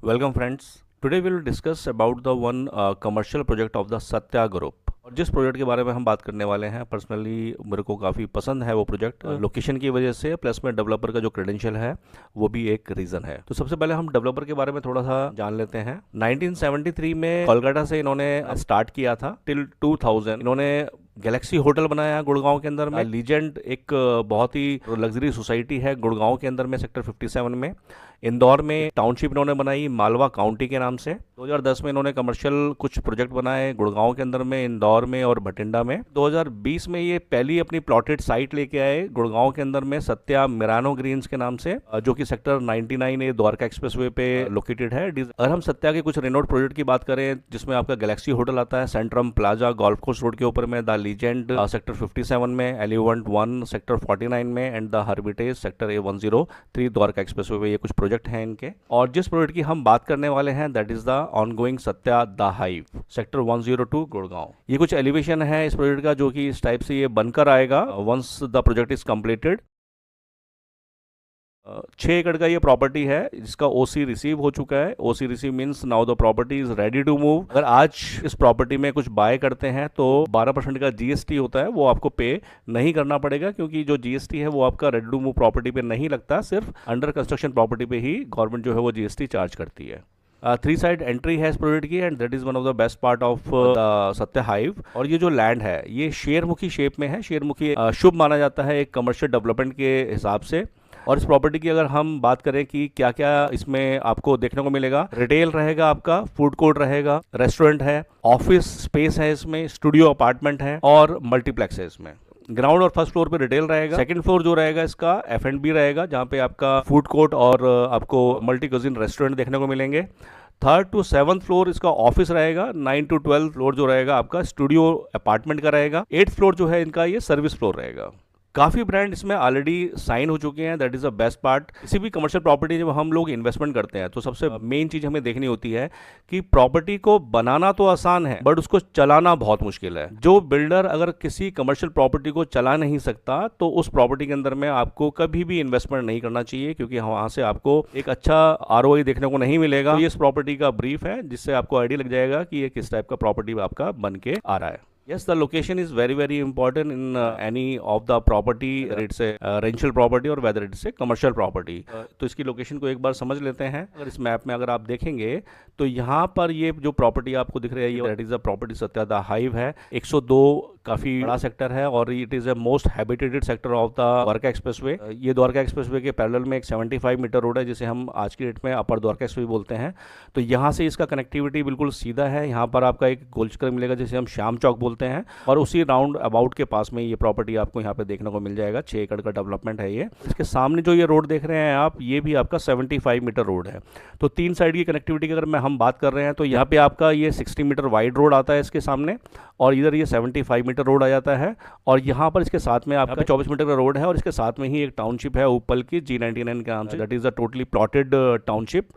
Welcome friends. Today we will discuss about the one commercial project of the Satya group. और जिस project के बारे में हम बात करने वाले हैं, पर्सनली मेरे को काफ़ी पसंद है वो प्रोजेक्ट, लोकेशन की वजह से, प्लस में डेवलपर का जो क्रेडेंशियल है वो भी एक रीज़न है। तो सबसे पहले हम डेवलपर के बारे में थोड़ा सा जान लेते हैं। 1973 में कोलकाता से इन्होंने स्टार्ट किया था, टिल 2000 इन्होंने गैलेक्सी होटल बनाया गुड़गांव के अंदर में। लीजेंड एक बहुत ही लग्जरी सोसाइटी है गुड़गांव के अंदर में, सेक्टर 57 में। इंदौर में टाउनशिप इन्होंने बनाई मालवा काउंटी के नाम से। 2010 में इन्होंने कमर्शियल कुछ प्रोजेक्ट बनाए गुड़गांव के अंदर में, इंदौर में और भटिंडा में। 2020 में ये पहली अपनी प्लॉटेड साइट लेके आए गुड़गांव के अंदर में, सत्या मिरानो ग्रीन्स के नाम से, जो कि सेक्टर 99 द्वारका एक्सप्रेसवे पे लोकेटेड है। अगर हम सत्या के कुछ रेनोड प्रोजेक्ट की बात करें, जिसमें आपका गैलेक्सी होटल आता है, Centrum plaza golf course road के ऊपर में, द लीजेंड सेक्टर 57 में, एलिवेंट 1 सेक्टर 49 में, and the herbitage sector A103 Dwarka expressway पे, ये कुछ प्रोजेक्ट हैं इनके। और जिस प्रोजेक्ट की हम बात करने वाले हैं, that is the ongoing Satya the hive, sector 102 Gurgaon. ये कुछ एलिवेशन है इस प्रोजेक्ट का, जो कि इस टाइप से ये बनकर आएगा once the project is completed. 6 एकड़ का ये प्रॉपर्टी है, जिसका ओसी रिसीव हो चुका है। OC receive means now the property is ready to move. अगर आज इस प्रॉपर्टी में कुछ बाय करते हैं तो 12% का जीएसटी होता है, वो आपको पे नहीं करना पड़ेगा, क्योंकि जो जीएसटी है वो आपका रेडी टू मूव प्रॉपर्टी पे नहीं लगता, सिर्फ अंडर कंस्ट्रक्शन प्रॉपर्टी पे ही गवर्नमेंट जो है वो जीएसटी चार्ज करती है। 3 साइड एंट्री है इस प्रोजेक्ट की, and that is one of the best part of the Satya hive. और ये जो लैंड है ये शेरमुखी शेप में है। शेरमुखी शुभ माना जाता है एक कमर्शियल डेवलपमेंट के हिसाब से। और इस प्रॉपर्टी की अगर हम बात करें कि क्या क्या इसमें आपको देखने को मिलेगा, रिटेल रहेगा, आपका फूड कोर्ट रहेगा, रेस्टोरेंट है, ऑफिस स्पेस है, इसमें स्टूडियो अपार्टमेंट है और मल्टीप्लेक्स है इसमें। ग्राउंड और फर्स्ट फ्लोर पे रिटेल रहेगा। सेकंड फ्लोर जो रहेगा इसका F&B रहेगा, जहाँ पे आपका फूड कोर्ट और आपको मल्टी क्यूजिन रेस्टोरेंट देखने को मिलेंगे। 3rd to 7th फ्लोर इसका ऑफिस रहेगा। 9 to 12 फ्लोर जो रहेगा आपका स्टूडियो अपार्टमेंट का रहेगा। 8th फ्लोर जो है इनका ये सर्विस फ्लोर रहेगा। काफ़ी ब्रांड इसमें ऑलरेडी साइन हो चुके हैं, that is the best part. किसी भी कमर्शियल प्रॉपर्टी जब हम लोग इन्वेस्टमेंट करते हैं तो सबसे मेन चीज़ हमें देखनी होती है कि प्रॉपर्टी को बनाना तो आसान है, बट उसको चलाना बहुत मुश्किल है। जो बिल्डर अगर किसी कमर्शियल प्रॉपर्टी को चला नहीं सकता, तो उस प्रॉपर्टी के अंदर में आपको कभी भी इन्वेस्टमेंट नहीं करना चाहिए, क्योंकि वहाँ से आपको एक अच्छा ROI देखने को नहीं मिलेगा। तो ये इस प्रॉपर्टी का ब्रीफ है, जिससे आपको आइडिया लग जाएगा कि ये किस टाइप का प्रॉपर्टी आपका बन के आ रहा है। Yes, the location is very very important in any of the property, whether it's a rental property or whether it's a commercial property। तो इसकी लोकेशन को एक बार समझ लेते हैं। अगर इस मैप में अगर आप देखेंगे तो यहाँ पर ये जो प्रॉपर्टी आपको दिख रही है, ये that is the property Satya the hive है। 102 काफ़ी बड़ा सेक्टर है और it is a most हैबिटेटेड sector of the Dwarka expressway. ये द्वारका एक्सप्रेसवे के पैरेलल में एक 75 मीटर रोड है, जिसे हम आज की डेट में अपर द्वारका एक्सप्रेसवे बोलते हैं। तो यहाँ से इसका कनेक्टिविटी बिल्कुल सीधा है। यहाँ पर आपका एक गोल चक्कर मिलेगा, जिसे हम श्याम चौक बोलते हैं, और उसी राउंड अबाउट के पास में ये प्रॉपर्टी आपको यहाँ पे देखने को मिल जाएगा। 6 एकड़ का डेवलपमेंट है ये। इसके सामने जो ये रोड देख रहे हैं आप, ये भी आपका 75 मीटर रोड है। तो 3 साइड की कनेक्टिविटी की अगर हम बात कर रहे हैं, तो यहाँ पे आपका ये 60 मीटर वाइड रोड आता है इसके सामने, और इधर ये 75 मीटर रोड आ जाता है। और यहाँ पर इसके साथ में आपका 24 मीटर का रोड है, और इसके साथ में ही एक टाउनशिप है ऊपर की, G99 के नाम से, that is a totally plotted township.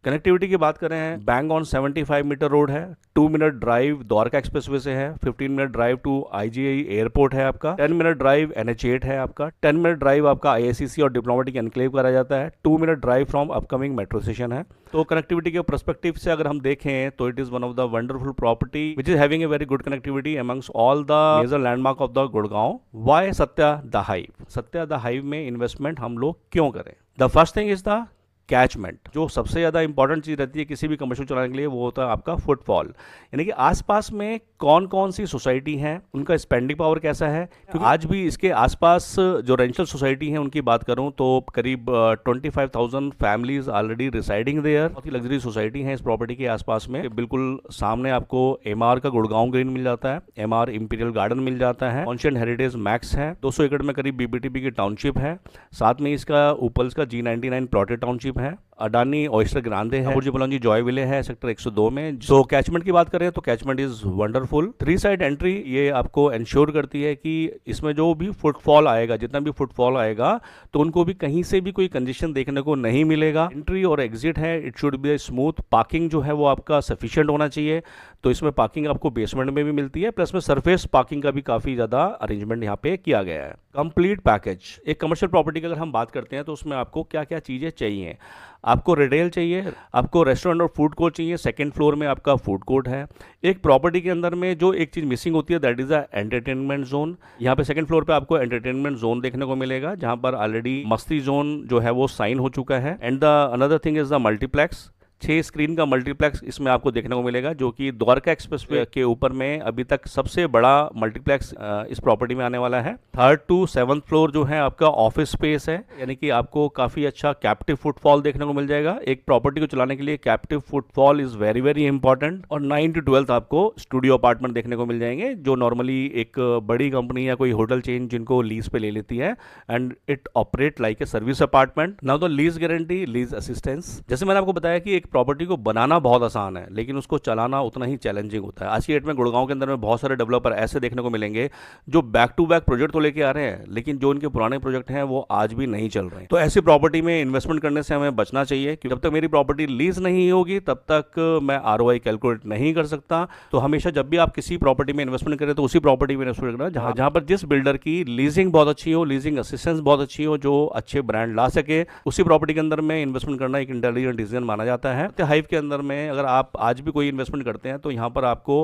Connectivity की बात करें हैं, बैंग ऑन 75 मीटर रोड है, 2 मिनट ड्राइव द्वारका एक्सप्रेसवे से है, 15 minute drive to IGI airport है आपका, 10 मिनट ड्राइव NH8 है आपका, 10 मिनट ड्राइव आपका IICC और डिप्लोमेटिक एनक्लेव करा जाता है, 2 मिनट drive from upcoming metro station है। तो कनेक्टिविटी के पर्सपेक्टिव से अगर हम देखें तो it is one of the wonderful property which is having a very good connectivity amongst all the major landmark of the Gurgaon. Why Satya the hive? Satya the hive में investment हम लोग क्यों करें? The first thing is the catchment. जो सबसे ज़्यादा important चीज़ रहती है किसी भी कमर्शियल चलाने के लिए, वो होता है आपका फुटफॉल, यानी कि आसपास में कौन कौन सी सोसाइटी हैं, उनका स्पेंडिंग पावर कैसा है। क्योंकि आज भी इसके आसपास जो रेंटल सोसाइटी हैं उनकी बात करूं तो करीब 25,000 फैमिलीज ऑलरेडी रिसाइडिंग देयर। बहुत ही लग्जरी सोसाइटी है इस प्रॉपर्टी के आसपास में। बिल्कुल सामने आपको MR का गुड़गांव ग्रीन मिल जाता है, MR इंपीरियल गार्डन मिल जाता है, ऑनशियन हेरिटेज मैक्स है, 200 एकड़ में करीब BBTP की टाउनशिप है, साथ में इसका ऊपर का G99 प्लॉटेड टाउनशिप है, अडानी ऑयस्टर ग्रांडे है, बुर्ज पलौंजी जॉय विले है सेक्टर 102 में। जो कैचमेंट की बात करें तो catchment is wonderful. 3 side entry ये आपको इंश्योर करती है कि इसमें जो भी फुटफॉल आएगा, जितना भी फुटफॉल आएगा, तो उनको भी कहीं से भी कोई कंजेशन देखने को नहीं मिलेगा। एंट्री और एग्जिट है, it should be smooth. Parking जो है वो आपका सफिशिएंट होना चाहिए, तो इसमें पार्किंग आपको बेसमेंट में भी मिलती है, प्लस में सरफेस पार्किंग का भी काफ़ी ज़्यादा अरेंजमेंट यहाँ पे किया गया है। Complete package. एक कमर्शियल प्रॉपर्टी की अगर हम बात करते हैं तो उसमें आपको क्या क्या चीज़ें चाहिए। आपको रिटेल चाहिए, आपको रेस्टोरेंट और फूड कोर्ट चाहिए, सेकंड फ्लोर में आपका फूड कोर्ट है। एक प्रॉपर्टी के अंदर में जो एक चीज़ मिसिंग होती है that is a entertainment zone. यहाँ पे सेकंड फ्लोर पे आपको एंटरटेनमेंट जोन देखने को मिलेगा जहाँ पर ऑलरेडी मस्ती जोन जो है वो साइन हो चुका है। And the another thing is the multiplex, 6 screen का मल्टीप्लेक्स इसमें आपको देखने को मिलेगा जो कि द्वारका एक्सप्रेसवे के ऊपर में अभी तक सबसे बड़ा मल्टीप्लेक्स इस प्रॉपर्टी में आने वाला है। 3rd to 7th फ्लोर जो है आपका ऑफिस स्पेस है, यानी कि आपको काफ़ी अच्छा कैप्टिव फुटफॉल देखने को मिल जाएगा। एक प्रॉपर्टी को चलाने के लिए captive footfall is very very important. और 9 to 12th आपको स्टूडियो अपार्टमेंट देखने को मिल जाएंगे जो नॉर्मली एक बड़ी कंपनी या कोई होटल चेन जिनको लीज पे ले लेती है, and it operate like a service apartment. Now the lease guarantee, lease assistance, जैसे मैंने आपको बताया कि एक प्रॉपर्टी को बनाना बहुत आसान है लेकिन उसको चलाना उतना ही चैलेंजिंग होता है। आज की डेट में गुड़गांव के अंदर में बहुत सारे डेवलपर ऐसे देखने को मिलेंगे जो बैक टू बैक प्रोजेक्ट तो लेके आ रहे हैं लेकिन जो उनके पुराने प्रोजेक्ट हैं वो आज भी नहीं चल रहे हैं। तो ऐसी प्रॉपर्टी में इन्वेस्टमेंट करने से हमें बचना चाहिए क्योंकि जब तक मेरी प्रॉपर्टी लीज नहीं होगी तब तक मैं ROI कैलकुलेट नहीं कर सकता। तो हमेशा जब भी आप किसी प्रॉपर्टी में इन्वेस्टमेंट करें तो उसी प्रॉपर्टी में इन्वेस्टमेंट करना जहां पर जिस बिल्डर की लीजिंग बहुत अच्छी हो, लीजिंग असिस्टेंस बहुत अच्छी हो, जो अच्छे ब्रांड ला सके, उसी प्रॉपर्टी के अंदर में इन्वेस्टमेंट करना एक इंटेलिजेंट डिसीजन माना जाता है। हाइव के अंदर में अगर आप आज भी कोई इन्वेस्टमेंट करते हैं तो यहाँ पर आपको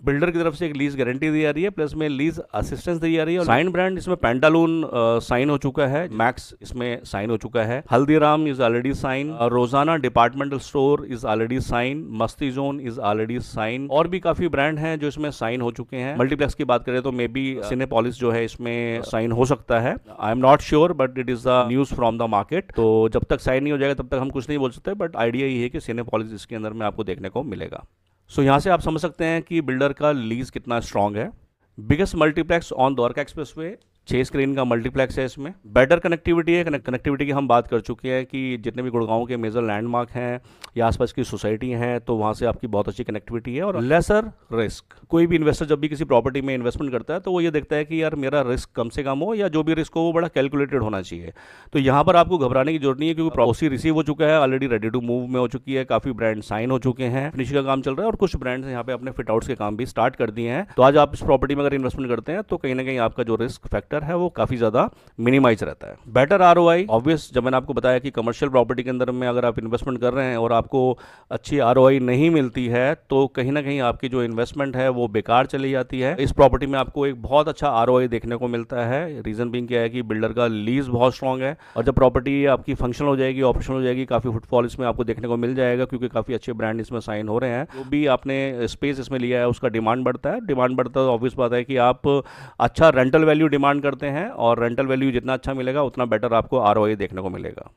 बिल्डर की तरफ से एक लीज गारंटी दी जा रही है, प्लस में लीज असिस्टेंस दी जा रही है। साइन ब्रांड इसमें पेंटालून साइन हो चुका है, मैक्स इसमें साइन हो चुका है, Haldiram is already sign, Rozana departmental store is already sign, Masti zone is already sign, और भी काफी ब्रांड हैं जो इसमें साइन हो चुके हैं। मल्टीप्लेक्स की बात करें तो मे बी सिनेपोलिस जो है इसमें साइन हो सकता है, I am not sure but it is the news from the market. तो जब तक साइन नहीं हो जाएगा तब तक हम कुछ नहीं बोल सकते, बट आइडिया ये है कि सिनेपोलिस इसके अंदर में आपको देखने को मिलेगा। सो यहाँ से आप समझ सकते हैं कि बिल्डर का लीज कितना स्ट्रांग है। Biggest multiplex on Dwarka expressway, 6 screen का मल्टीप्लेक्स है, इसमें बेटर कनेक्टिविटी है। कनेक्टिविटी की हम बात कर चुके हैं कि जितने भी गुड़गांव के मेजर लैंडमार्क हैं या आसपास की सोसाइटी हैं तो वहाँ से आपकी बहुत अच्छी कनेक्टिविटी है और लेसर रिस्क। कोई भी इन्वेस्टर जब भी किसी प्रॉपर्टी में इन्वेस्टमेंट करता है तो वो ये देखता है कि यार मेरा रिस्क कम से कम हो या जो भी रिस्क हो वो बड़ा कैलकुलेटेड होना चाहिए। तो यहाँ पर आपको घबराने की जरूरत नहीं है क्योंकि OC रिसीव हो चुका है, ऑलरेडी रेडी टू मूव में हो चुकी है, काफ़ी ब्रांड साइन हो चुके हैं, फिनिशिंग का काम चल रहा है और कुछ ब्रांड्स यहाँ पे अपने फिट आउट्स के काम भी स्टार्ट कर दिए हैं। तो आज आप इस प्रॉपर्टी में अगर इन्वेस्टमेंट करते हैं तो कहीं ना कहीं आपका जो रिस्क फैक्टर है वो काफ़ी ज़्यादा मिनिमाइज रहता है। बेटर ROI ऑब्वियस, जब मैंने आपको बताया कि कमर्शियल प्रॉपर्टी के अंदर में अगर आप इन्वेस्टमेंट कर रहे हैं और आपको अच्छी ROI नहीं मिलती है तो कहीं ना कहीं आपकी जो इन्वेस्टमेंट है वो बेकार चली जाती है। इस प्रॉपर्टी में आपको एक बहुत अच्छा ROI देखने को मिलता है। रीजन बीइंग क्या है कि बिल्डर का लीज बहुत स्ट्रांग है और जब प्रॉपर्टी आपकी फंक्शनल हो जाएगी, ऑपरेशनल हो जाएगी, काफी फुटफॉल इसमें आपको देखने को मिल जाएगा क्योंकि काफी अच्छे ब्रांड इसमें साइन हो रहे हैं। जो भी आपने स्पेस इसमें लिया है उसका डिमांड बढ़ता है, डिमांड बढ़ता है तो ऑब्वियस बात है कि आप अच्छा रेंटल वैल्यू डिमांड करते हैं और रेंटल वैल्यू जितना अच्छा मिलेगा उतना बेटर आपको ROI देखने को मिलेगा।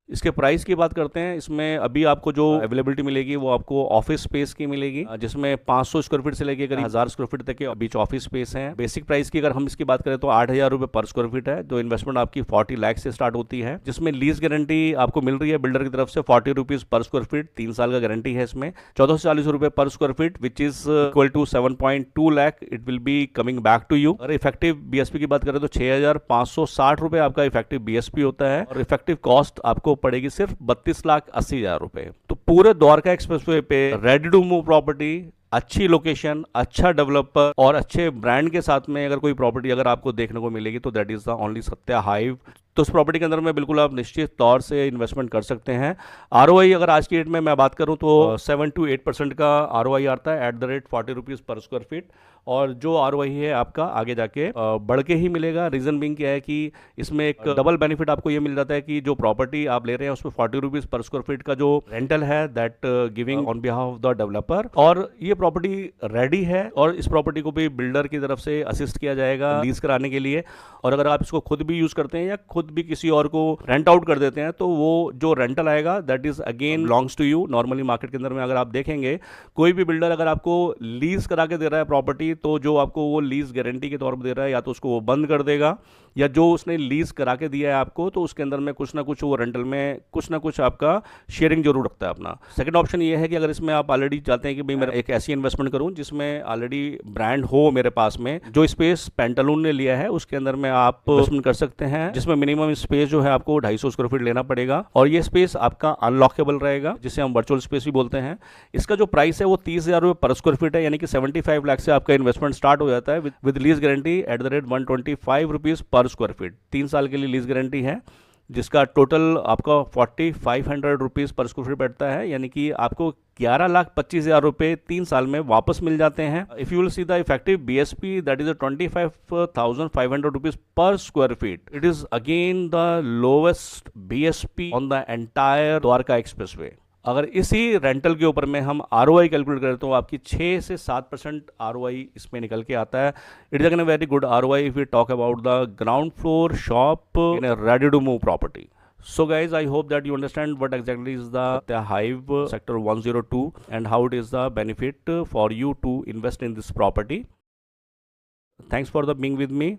इसके प्राइस की बात करते हैं। इसमें अभी आपको जो अवेलेबिलिटी मिलेगी वो आपको ऑफिस स्पेस की मिलेगी जिसमें 500 स्क्वायर फीट से लेकर करीब 1000 स्क्वायर फीट तक के बीच ऑफिस स्पेस है। बेसिक प्राइस की अगर हम इसकी बात करें तो 8000 रुपए पर स्क्वायर फीट है। जो इन्वेस्टमेंट आपकी 40 लाख से स्टार्ट होती है, जिसमें लीज गारंटी आपको मिल रही है बिल्डर की तरफ से 40 रुपीज पर स्क्वायर फीट, 3 साल का गारंटी है इसमें। 1440 रुपए पर square feet which is equal to 7.2 lakh, it will be coming back to you. अगर इफेक्टिव BSP की बात करें तो 6560 रुपए आपका इफेक्टिव BSP होता है और इफेक्टिव कॉस्ट आपको पड़ेगी सिर्फ 32,80,000 रुपए। तो पूरे द्वारका एक्सप्रेसवे पे रेडी टू मूव प्रॉपर्टी, अच्छी लोकेशन, अच्छा डेवलपर और अच्छे ब्रांड के साथ में अगर कोई प्रॉपर्टी अगर आपको देखने को मिलेगी तो that is the only Satya hive. तो उस प्रॉपर्टी के अंदर में बिल्कुल आप निश्चित तौर से इन्वेस्टमेंट कर सकते हैं। ROI अगर आज की डेट में मैं बात करूं तो 7 to 8% का ROI आता है at the rate 40 rupees per square feet, और जो ROI है आपका आगे जाके बढ़ के ही मिलेगा। रीजन बिंग क्या है कि इसमें एक डबल बेनिफिट आपको ये मिल जाता है कि जो प्रॉपर्टी आप ले रहे हैं उसमें 40 रुपीज पर स्क्वायर फीट का जो रेंटल है that giving on behalf of the developer, और ये प्रॉपर्टी रेडी है और इस प्रॉपर्टी को भी बिल्डर की तरफ से असिस्ट किया जाएगा लीज कराने के लिए। और अगर आप इसको खुद भी यूज करते हैं या खुद भी किसी और को रेंट आउट कर देते हैं तो वो जो रेंटल आएगा that is again belongs to you. Normally market के अंदर में अगर आप देखेंगे कोई भी बिल्डर अगर आपको लीज करा के दे रहा है प्रॉपर्टी तो जो आपको वो लीज गारंटी के तौर पर दे रहा है या तो उसको वो बंद कर देगा या जो उसने लीज करा के दिया है आपको तो उसके अंदर में कुछ ना कुछ वो रेंटल में कुछ ना कुछ आपका शेयरिंग जरूर रखता है अपना। सेकंड ऑप्शन ये है कि अगर इसमें आप ऑलरेडी चाहते हैं कि भाई मैं एक ऐसी इन्वेस्टमेंट करूं जिसमें ऑलरेडी ब्रांड हो मेरे पास में, जो स्पेस पेंटालून ने लिया है उसके अंदर में आप इन्वेस्टमेंट कर सकते हैं, जिसमें मिनिमम स्पेस जो है आपको 250 स्क्वायर फीट लेना पड़ेगा और ये स्पेस आपका अनलॉकेबल रहेगा जिसे हम वर्चुअल स्पेस भी बोलते हैं। इसका जो प्राइस है वो 30,000 रुपए पर स्क्वायर फीट है, यानी कि 75 लाख से आपका इन्वेस्टमेंट स्टार्ट हो जाता है with lease guarantee at the rate 125 rupees per square feet. 3 साल के लिए लीज गारंटी है। जिसका टोटल आपका 4500 रुपीज़ पर स्क्वायर फीट बैठता है, यानी कि आपको 11,25,000 रुपये 3 साल में वापस मिल जाते हैं। If you will see the effective BSP, that is 25,500 rupees per square feet. It is again the lowest BSP on the entire Dwarka expressway. अगर इसी रेंटल के ऊपर में हम ROI कैलकुलेट करें तो आपकी 6 से 7% ROI इसमें निकल के आता है। It is again very good ROI if you talk about the ground floor shop in a ready to move property. So guys, I hope that you understand what exactly is the Hive sector 102 and how it is the benefit for you to invest in this property. Thanks for the being with me.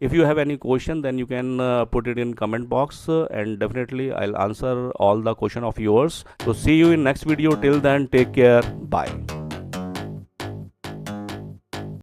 If you have any question, then you can put it in comment box, and definitely I'll answer all the question of yours. So see you in next video. Till then, take care. Bye.